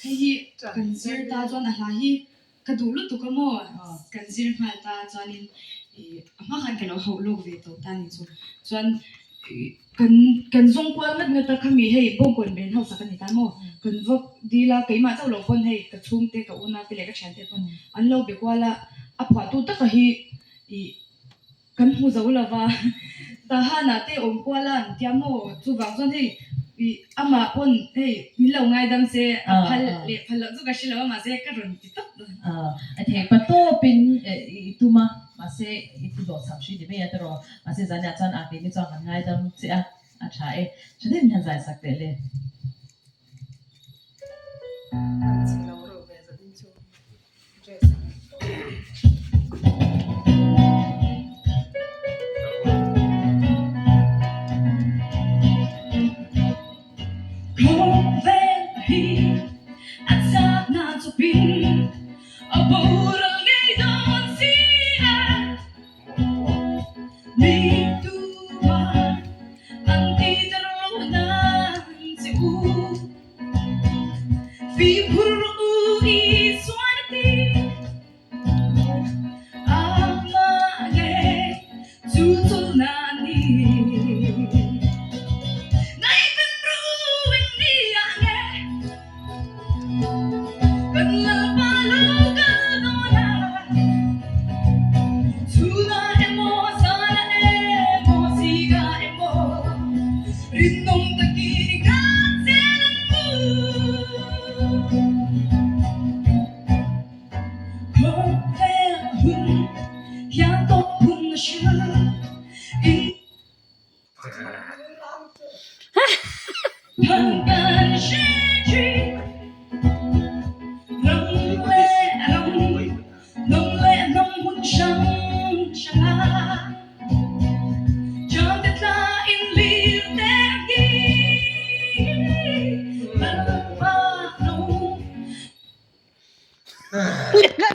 Hey, consider ta John alahi kadulu tu kamo consider ma ta Johnin ama kan kalau hau log ve to tani so John kan zong kwa ngat ta kami hey bong kon ben hau sakan ta mo kan vok dila kai ma chau lo kon hey ka chung te ka una te le ka chan te kon an lo be kwala apwa tu ta ka hi kan hu zo la wa ta ha na te om kwala tiam mo chu wang John hey ama pon hey mi lo ngai dam se phal le phal lo chu ka shi lo ma se ka ron ti tok the pato pin ituma ma se itu do sam shi de be ya tro ma se zanya chan a ke ni chang ngai dam se a tha e chadin han zai sak te le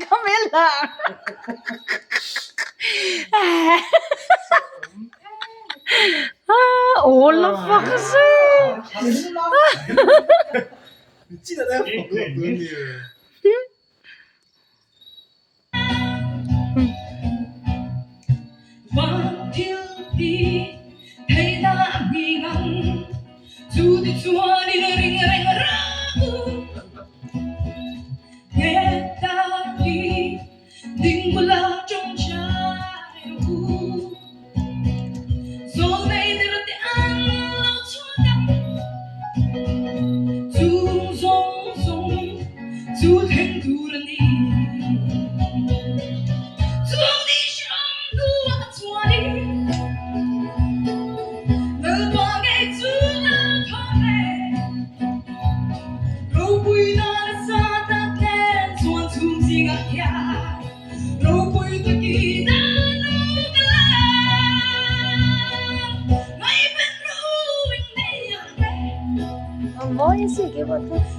Camilla. Όλα φάγασε. Amor, esse aqui eu vou ter.